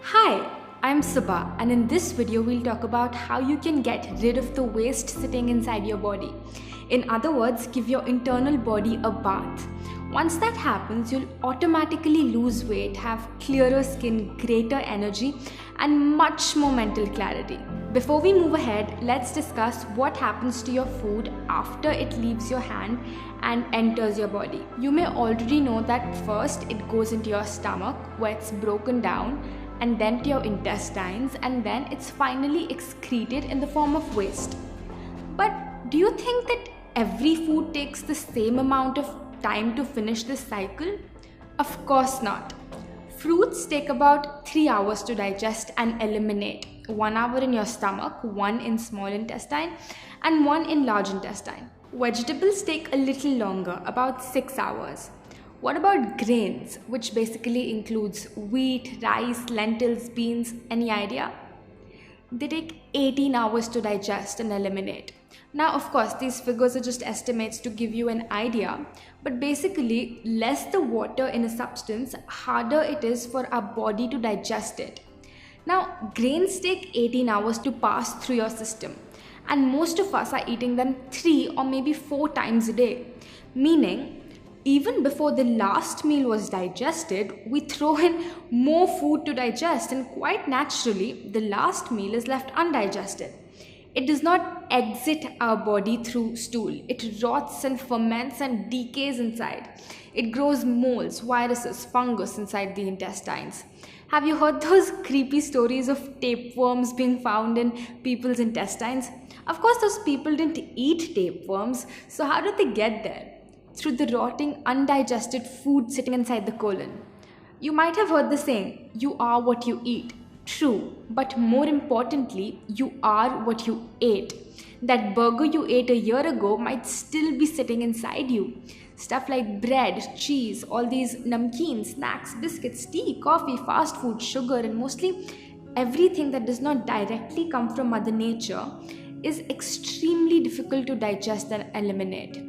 Hi, I'm Subha, and in this video we'll talk about how you can get rid of the waste sitting inside your body. In other words, give your internal body a bath. Once that happens, you'll automatically lose weight, have clearer skin, greater energy, and much more mental clarity. Before we move ahead, let's discuss what happens to your food after it leaves your hand and enters your body. You may already know that first it goes into your stomach where it's broken down, and then to your intestines, and then it's finally excreted in the form of waste. But do you think that every food takes the same amount of time to finish this cycle? Of course not. Fruits take about 3 hours to digest and eliminate. 1 hour in your stomach, 1 in small intestine, and 1 in large intestine. Vegetables take a little longer, about 6 hours. What about grains, which basically includes wheat, rice, lentils, beans? Any idea? They take 18 hours to digest and eliminate. Now, of course, these figures are just estimates to give you an idea, but basically, less the water in a substance, harder it is for our body to digest it. Now, grains take 18 hours to pass through your system, and most of us are eating them 3 or maybe 4 times a day, meaning even before the last meal was digested, we throw in more food to digest, and quite naturally, the last meal is left undigested. It does not exit our body through stool. It rots and ferments and decays inside. It grows molds, viruses, fungus inside the intestines. Have you heard those creepy stories of tapeworms being found in people's intestines? Of course, those people didn't eat tapeworms, so how did they get there? Through the rotting, undigested food sitting inside the colon. You might have heard the saying, you are what you eat. True, but more importantly, you are what you ate. That burger you ate a year ago might still be sitting inside you. Stuff like bread, cheese, all these namkeen, snacks, biscuits, tea, coffee, fast food, sugar, and mostly everything that does not directly come from Mother Nature is extremely difficult to digest and eliminate.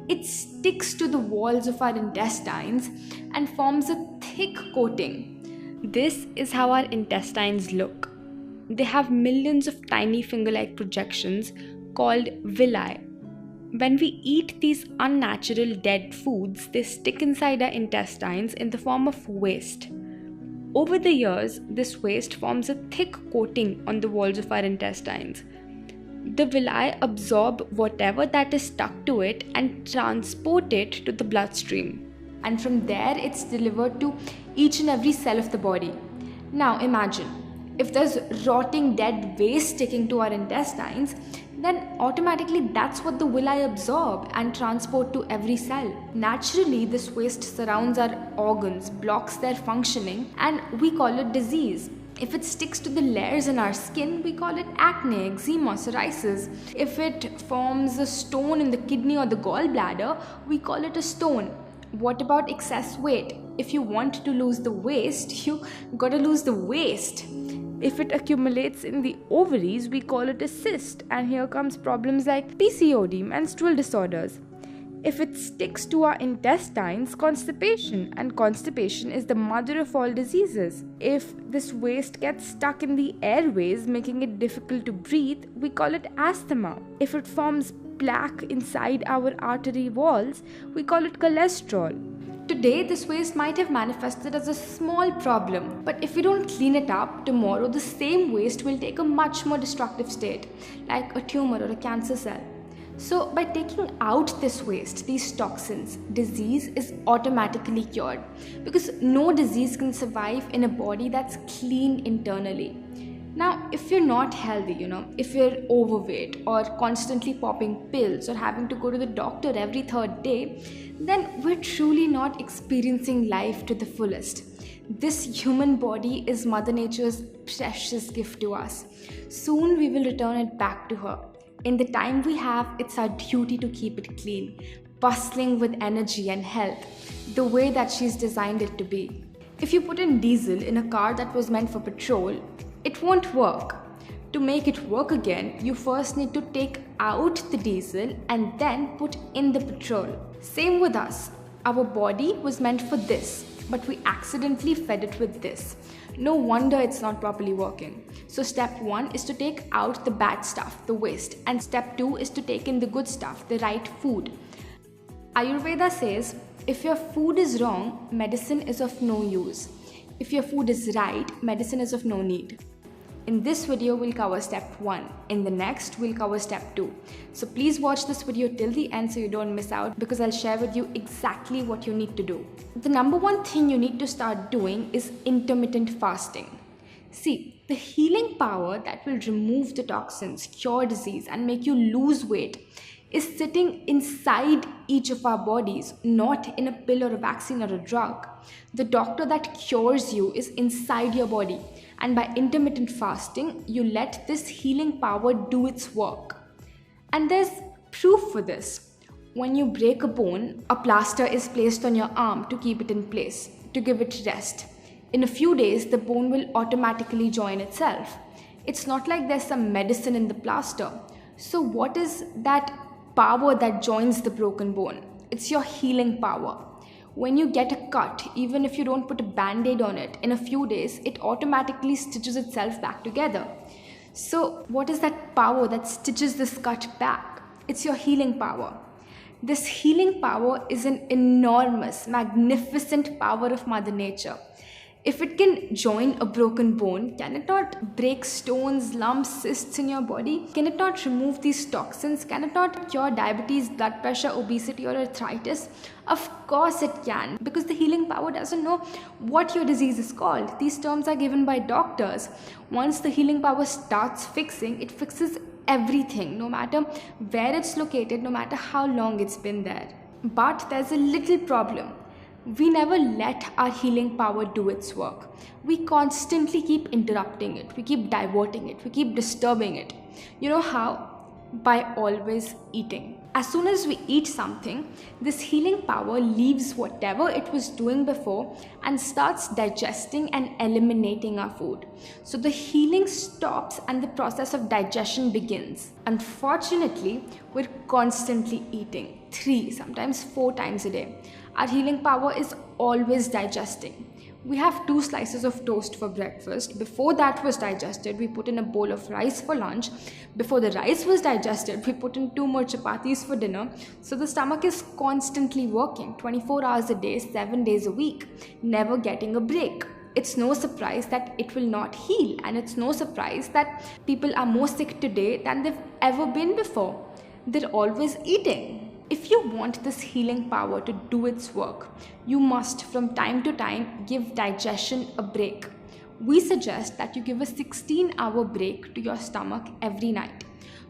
It sticks to the walls of our intestines and forms a thick coating. This is how our intestines look. They have millions of tiny finger-like projections called villi. When we eat these unnatural dead foods, they stick inside our intestines in the form of waste. Over the years, this waste forms a thick coating on the walls of our intestines. The villi absorb whatever that is stuck to it and transport it to the bloodstream. And from there, it's delivered to each and every cell of the body. Now imagine, if there's rotting dead waste sticking to our intestines, then automatically that's what the villi absorb and transport to every cell. Naturally, this waste surrounds our organs, blocks their functioning, and we call it disease. If it sticks to the layers in our skin, we call it acne, eczema, psoriasis. If it forms a stone in the kidney or the gallbladder, we call it a stone. What about excess weight? If you want to lose the waste, you gotta lose the waste. If it accumulates in the ovaries, we call it a cyst, and here comes problems like PCOD, menstrual disorders. If it sticks to our intestines, constipation, and constipation is the mother of all diseases. If this waste gets stuck in the airways, making it difficult to breathe, we call it asthma. If it forms plaque inside our artery walls, we call it cholesterol. Today, this waste might have manifested as a small problem, but if we don't clean it up, tomorrow the same waste will take a much more destructive state, like a tumor or a cancer cell. So by taking out this waste, these toxins, disease is automatically cured, because no disease can survive in a body that's clean internally. Now, if you're not healthy, if you're overweight or constantly popping pills or having to go to the doctor every 3rd day, then we're truly not experiencing life to the fullest. This human body is Mother Nature's precious gift to us. Soon we will return it back to her. In the time we have, it's our duty to keep it clean, bustling with energy and health, the way that she's designed it to be. If you put in diesel in a car that was meant for petrol, it won't work. To make it work again, you first need to take out the diesel and then put in the petrol. Same with us. Our body was meant for this, but we accidentally fed it with this. No wonder it's not properly working. So step 1 is to take out the bad stuff, the waste, and step 2 is to take in the good stuff, the right food. Ayurveda says, if your food is wrong, medicine is of no use. If your food is right, medicine is of no need. In this video, we'll cover step 1. In the next, we'll cover step 2. So please watch this video till the end so you don't miss out, because I'll share with you exactly what you need to do. The number one thing you need to start doing is intermittent fasting. See, the healing power that will remove the toxins, cure disease, and make you lose weight is sitting inside each of our bodies, not in a pill or a vaccine or a drug. The doctor that cures you is inside your body, and by intermittent fasting, you let this healing power do its work. And there's proof for this. When you break a bone, a plaster is placed on your arm to keep it in place, to give it rest. In a few days, the bone will automatically join itself. It's not like there's some medicine in the plaster. So what is that power that joins the broken bone? It's your healing power. When you get a cut, even if you don't put a band-aid on it, in a few days, it automatically stitches itself back together. So what is that power that stitches this cut back? It's your healing power. This healing power is an enormous, magnificent power of Mother Nature. If it can join a broken bone, can it not break stones, lumps, cysts in your body? Can it not remove these toxins? Can it not cure diabetes, blood pressure, obesity, or arthritis? Of course it can, because the healing power doesn't know what your disease is called. These terms are given by doctors. Once the healing power starts fixing, it fixes everything, no matter where it's located, no matter how long it's been there. But there's a little problem. We never let our healing power do its work. We constantly keep interrupting it. We keep diverting it. We keep disturbing it. You know how? By always eating. As soon as we eat something, this healing power leaves whatever it was doing before and starts digesting and eliminating our food. So the healing stops and the process of digestion begins. Unfortunately, we're constantly eating 3, sometimes 4 times a day. Our healing power is always digesting. We have 2 slices of toast for breakfast. Before that was digested, we put in a bowl of rice for lunch. Before the rice was digested, we put in 2 more chapatis for dinner. So the stomach is constantly working 24 hours a day, 7 days a week, never getting a break. It's no surprise that it will not heal, and it's no surprise that people are more sick today than they've ever been before. They're always eating. If you want this healing power to do its work, you must from time to time give digestion a break. We suggest that you give a 16-hour break to your stomach every night.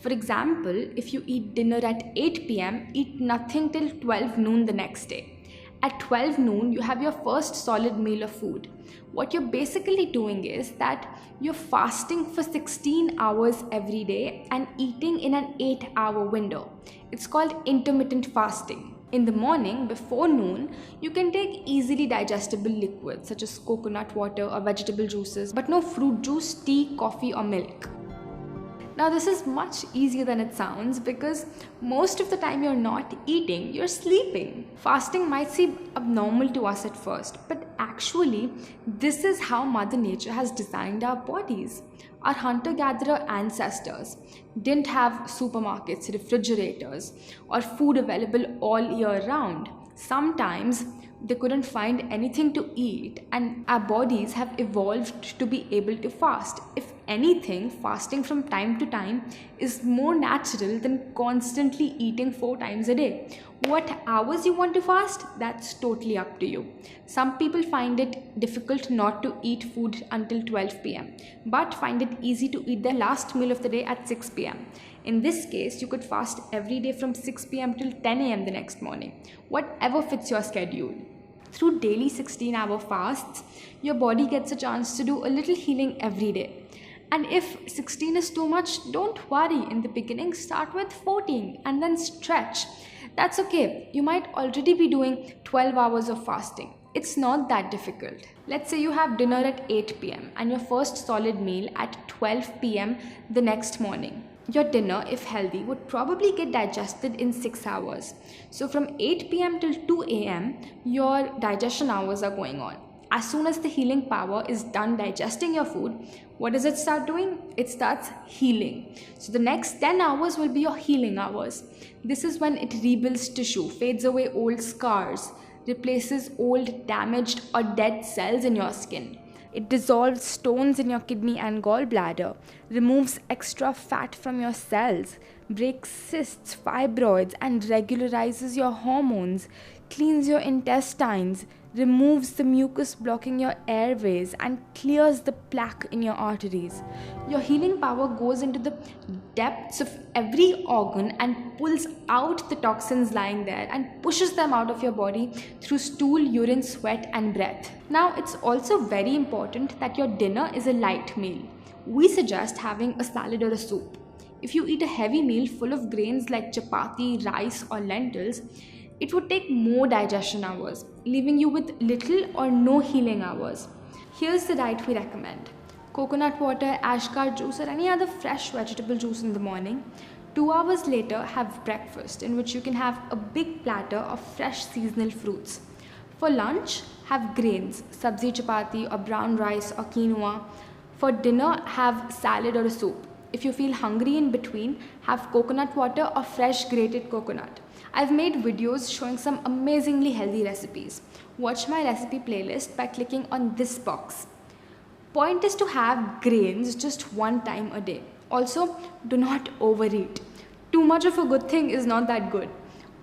For example, if you eat dinner at 8 p.m., eat nothing till 12 noon the next day. At 12 noon, you have your first solid meal of food. What you're basically doing is that you're fasting for 16 hours every day and eating in an 8-hour window. It's called intermittent fasting. In the morning, before noon, you can take easily digestible liquids such as coconut water or vegetable juices, but no fruit juice, tea, coffee, or milk. Now this is much easier than it sounds, because most of the time you're not eating, you're sleeping. Fasting might seem abnormal to us at first, but actually this is how Mother Nature has designed our bodies. Our hunter-gatherer ancestors didn't have supermarkets, refrigerators, or food available all year round. Sometimes they couldn't find anything to eat, and our bodies have evolved to be able to fast. If anything, fasting from time to time is more natural than constantly eating 4 times a day. What hours you want to fast, that's totally up to you. Some people find it difficult not to eat food until 12 p.m. but find it easy to eat their last meal of the day at 6 p.m. In this case, you could fast every day from 6 p.m. till 10 a.m. the next morning, whatever fits your schedule. Through daily 16-hour fasts, your body gets a chance to do a little healing every day. And if 16 is too much, don't worry. In the beginning, start with 14 and then stretch. That's okay. You might already be doing 12 hours of fasting. It's not that difficult. Let's say you have dinner at 8 p.m. and your first solid meal at 12 p.m. the next morning. Your dinner, if healthy, would probably get digested in 6 hours. So from 8 p.m. till 2 a.m., your digestion hours are going on. As soon as the healing power is done digesting your food, what does it start doing? It starts healing. So the next 10 hours will be your healing hours. This is when it rebuilds tissue, fades away old scars, replaces old damaged or dead cells in your skin. It dissolves stones in your kidney and gallbladder, removes extra fat from your cells, breaks cysts, fibroids, and regularizes your hormones, cleans your intestines, removes the mucus blocking your airways, and clears the plaque in your arteries. Your healing power goes into the depths of every organ and pulls out the toxins lying there and pushes them out of your body through stool, urine, sweat, and breath. Now, it's also very important that your dinner is a light meal. We suggest having a salad or a soup. If you eat a heavy meal full of grains like chapati, rice, or lentils, it would take more digestion hours, leaving you with little or no healing hours. Here's the diet we recommend. Coconut water, ashgar juice, or any other fresh vegetable juice in the morning. 2 hours later, have breakfast, in which you can have a big platter of fresh seasonal fruits. For lunch, have grains, sabzi chapati or brown rice or quinoa. For dinner, have salad or a soup. If you feel hungry in between, have coconut water or fresh grated coconut. I've made videos showing some amazingly healthy recipes. Watch my recipe playlist by clicking on this box. Point is to have grains just one time a day. Also, do not overeat. Too much of a good thing is not that good.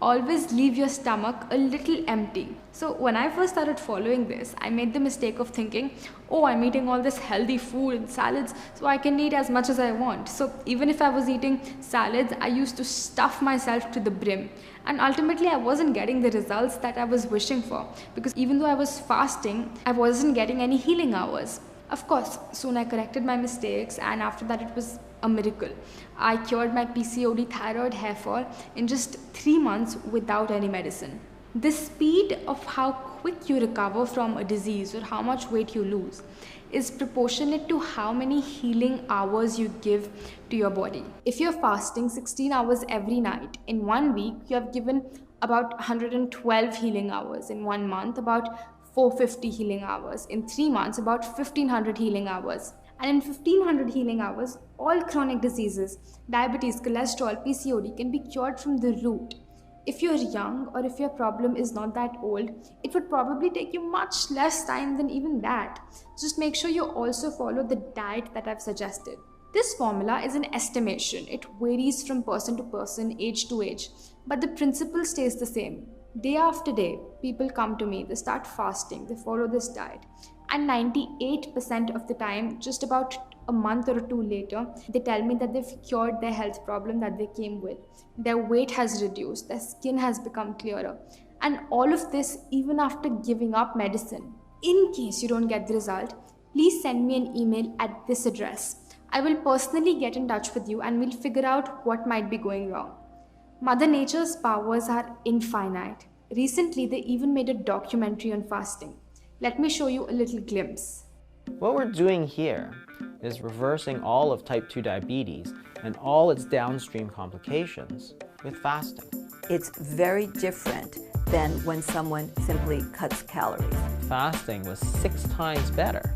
Always leave your stomach a little empty. So when I first started following this, I made the mistake of thinking, oh, I'm eating all this healthy food and salads, so I can eat as much as I want. So even if I was eating salads, I used to stuff myself to the brim. And ultimately, I wasn't getting the results that I was wishing for, because even though I was fasting, I wasn't getting any healing hours. Of course, soon I corrected my mistakes, and after that it was a miracle. I cured my PCOD, thyroid, hair fall in just 3 months without any medicine. The speed of how quick you recover from a disease or how much weight you lose is proportionate to how many healing hours you give to your body. If you're fasting 16 hours every night, in 1 week you have given about 112 healing hours. In 1 month, about 450 healing hours. In 3 months, about 1500 healing hours. And in 1500 healing hours, all chronic diseases, diabetes, cholesterol, PCOD can be cured from the root. If you're young or if your problem is not that old, it would probably take you much less time than even that. Just make sure you also follow the diet that I've suggested. This formula is an estimation. It varies from person to person, age to age, but the principle stays the same. Day after day, people come to me, they start fasting, they follow this diet, and 98% of the time, just about a month or two later, they tell me that they've cured their health problem that they came with. Their weight has reduced, their skin has become clearer, and all of this even after giving up medicine. In case you don't get the result, please send me an email at this address. I will personally get in touch with you and we'll figure out what might be going wrong. Mother Nature's powers are infinite. Recently, they even made a documentary on fasting. Let me show you a little glimpse. What we're doing here is reversing all of type 2 diabetes and all its downstream complications with fasting. It's very different than when someone simply cuts calories. Fasting was 6 times better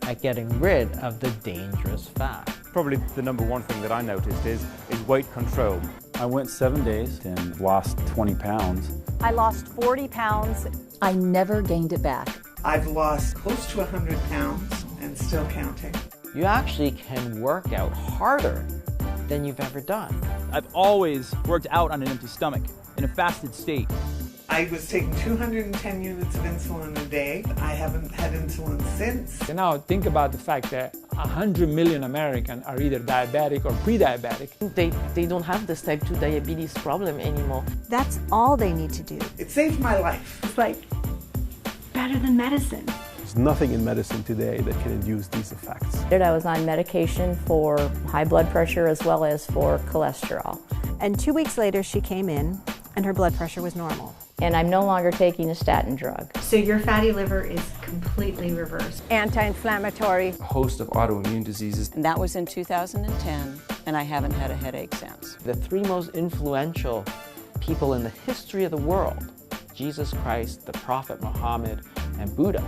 at getting rid of the dangerous fat. Probably the number one thing that I noticed is weight control. I went 7 days and lost 20 pounds. I lost 40 pounds. I never gained it back. I've lost close to 100 pounds and still counting. You actually can work out harder than you've ever done. I've always worked out on an empty stomach in a fasted state. I was taking 210 units of insulin a day. I haven't had insulin since. And now think about the fact that 100 million Americans are either diabetic or pre-diabetic. They don't have this type 2 diabetes problem anymore. That's all they need to do. It saved my life. It's like better than medicine. There's nothing in medicine today that can induce these effects. I was on medication for high blood pressure as well as for cholesterol. And 2 weeks later, she came in and her blood pressure was normal. And I'm no longer taking a statin drug. So your fatty liver is completely reversed. Anti-inflammatory. A host of autoimmune diseases. And that was in 2010. and I haven't had a headache since. The three most influential people in the history of the world, Jesus Christ, the Prophet Muhammad, and Buddha,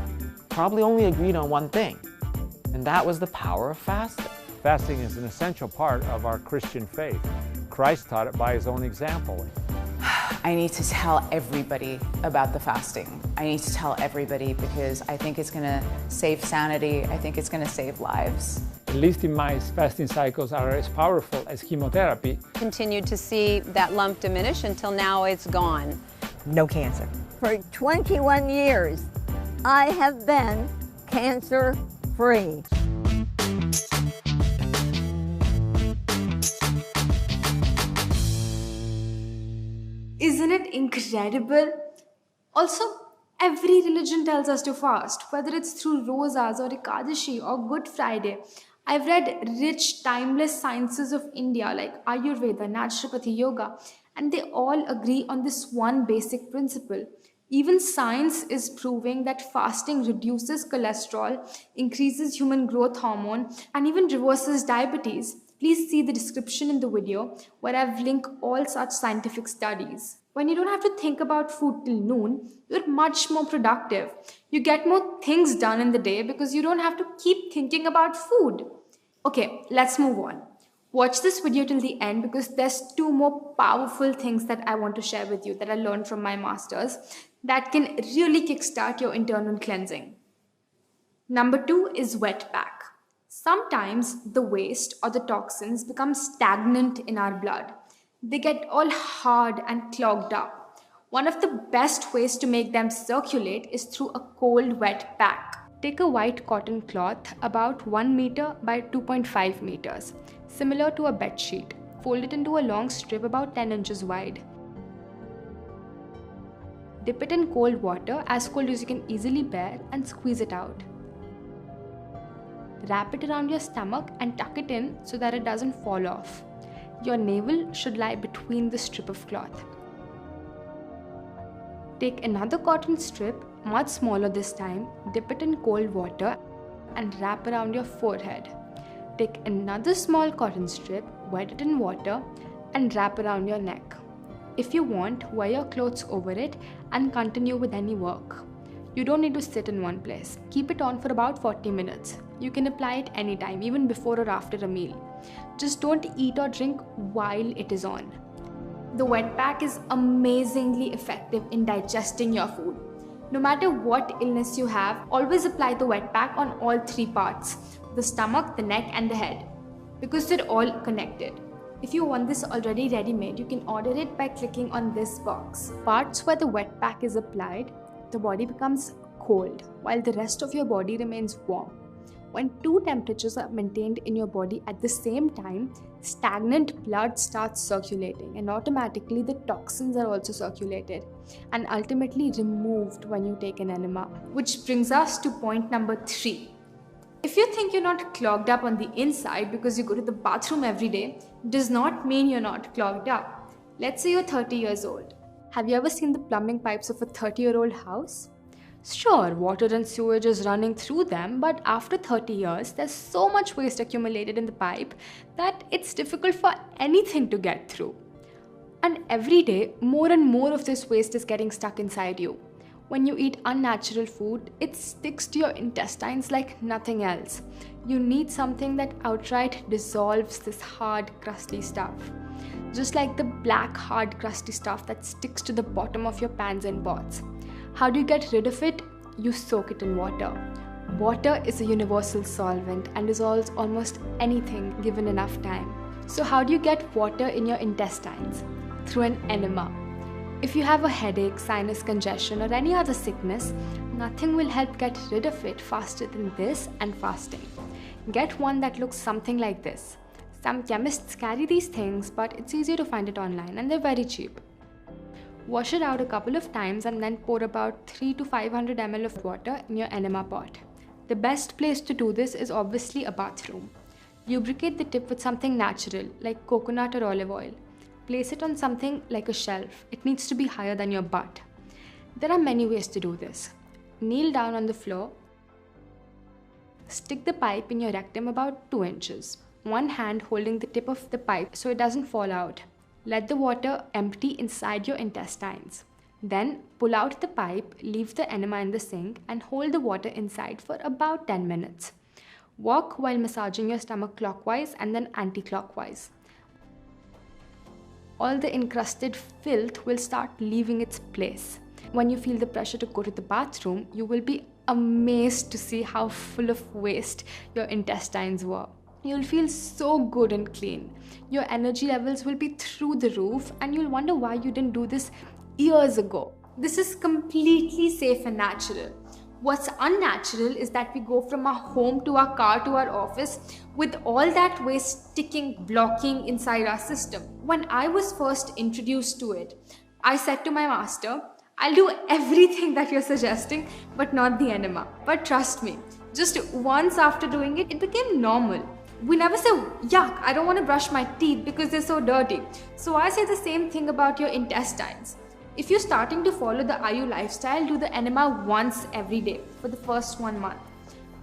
probably only agreed on one thing, and that was the power of fasting. Fasting is an essential part of our Christian faith. Christ taught it by his own example. I need to tell everybody about the fasting. I need to tell everybody because I think it's going to save sanity. I think it's going to save lives. At least in my fasting cycles are as powerful as chemotherapy. Continued to see that lump diminish until now it's gone. No cancer. For 21 years, I have been cancer-free. Isn't it incredible? Also, every religion tells us to fast, whether it's through Rosas or Ekadashi or Good Friday. I've read rich, timeless sciences of India like Ayurveda, Naturopathy, Yoga, and they all agree on this one basic principle. Even science is proving that fasting reduces cholesterol, increases human growth hormone, and even reverses diabetes. Please see the description in the video where I've linked all such scientific studies. When you don't have to think about food till noon, you're much more productive. You get more things done in the day because you don't have to keep thinking about food. Okay, let's move on. Watch this video till the end because there's two more powerful things that I want to share with you that I learned from my masters that can really kickstart your internal cleansing. Number 2 is wet pack. Sometimes the waste or the toxins become stagnant in our blood. They get all hard and clogged up. One of the best ways to make them circulate is through a cold wet pack. Take a white cotton cloth about 1 meter by 2.5 meters, similar to a bed sheet. Fold it into a long strip about 10 inches wide. Dip it in cold water, as cold as you can easily bear, and squeeze it out. Wrap it around your stomach and tuck it in so that it doesn't fall off. Your navel should lie between the strip of cloth. Take another cotton strip, much smaller this time, dip it in cold water and wrap around your forehead. Take another small cotton strip, wet it in water and wrap around your neck. If you want, wear your clothes over it and continue with any work. You don't need to sit in one place. Keep it on for about 40 minutes. You can apply it anytime, even before or after a meal. Just don't eat or drink while it is on. The wet pack is amazingly effective in digesting your food. No matter what illness you have, always apply the wet pack on all three parts: the stomach, the neck, and the head, because they're all connected. If you want this already ready-made, you can order it by clicking on this box. Parts where the wet pack is applied, the body becomes cold, while the rest of your body remains warm. When two temperatures are maintained in your body at the same time, stagnant blood starts circulating, and automatically the toxins are also circulated and ultimately removed when you take an enema. Which brings us to point number 3. If you think you're not clogged up on the inside because you go to the bathroom every day, does not mean you're not clogged up. Let's say you're 30 years old. Have you ever seen the plumbing pipes of a 30-year-old house? Sure, water and sewage is running through them, but after 30 years, there's so much waste accumulated in the pipe that it's difficult for anything to get through. And every day, more and more of this waste is getting stuck inside you. When you eat unnatural food, it sticks to your intestines like nothing else. You need something that outright dissolves this hard, crusty stuff. Just like the black, hard, crusty stuff that sticks to the bottom of your pans and pots. How do you get rid of it? You soak it in water. Water is a universal solvent and dissolves almost anything given enough time. So how do you get water in your intestines? Through an enema. If you have a headache, sinus congestion, or any other sickness, nothing will help get rid of it faster than this and fasting. Get one that looks something like this. Some chemists carry these things, but it's easier to find it online and they're very cheap. Wash it out a couple of times and then pour about 300 to 500 ml of water in your enema pot. The best place to do this is obviously a bathroom. Lubricate the tip with something natural like coconut or olive oil. Place it on something like a shelf. It needs to be higher than your butt. There are many ways to do this. Kneel down on the floor. Stick the pipe in your rectum about 2 inches. one hand holding the tip of the pipe so it doesn't fall out. Let the water empty inside your intestines. Then pull out the pipe, leave the enema in the sink, and hold the water inside for about 10 minutes. Walk while massaging your stomach clockwise and then anti-clockwise. All the encrusted filth will start leaving its place. When you feel the pressure to go to the bathroom, you will be amazed to see how full of waste your intestines were. You'll feel so good and clean. Your energy levels will be through the roof, and you'll wonder why you didn't do this years ago. This is completely safe and natural. What's unnatural is that we go from our home to our car to our office with all that waste sticking, blocking inside our system. When I was first introduced to it, I said to my master, I'll do everything that you're suggesting, but not the enema. But trust me, just once after doing it, it became normal. We never say, yuck, I don't want to brush my teeth because they're so dirty. So I say the same thing about your intestines. If you're starting to follow the IU lifestyle, do the enema once every day for the first 1 month.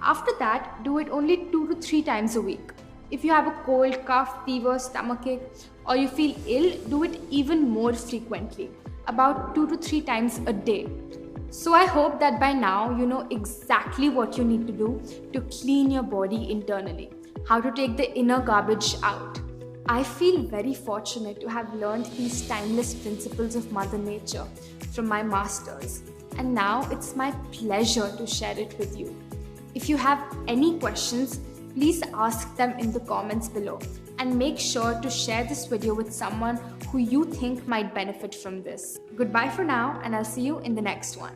After that, do it only 2 to 3 times a week. If you have a cold, cough, fever, stomachache, or you feel ill, do it even more frequently, about 2 to 3 times a day. So I hope that by now you know exactly what you need to do to clean your body internally, how to take the inner garbage out. I feel very fortunate to have learned these timeless principles of Mother Nature from my masters, and now it's my pleasure to share it with you. If you have any questions, please ask them in the comments below, and make sure to share this video with someone who you think might benefit from this. Goodbye for now, and I'll see you in the next one.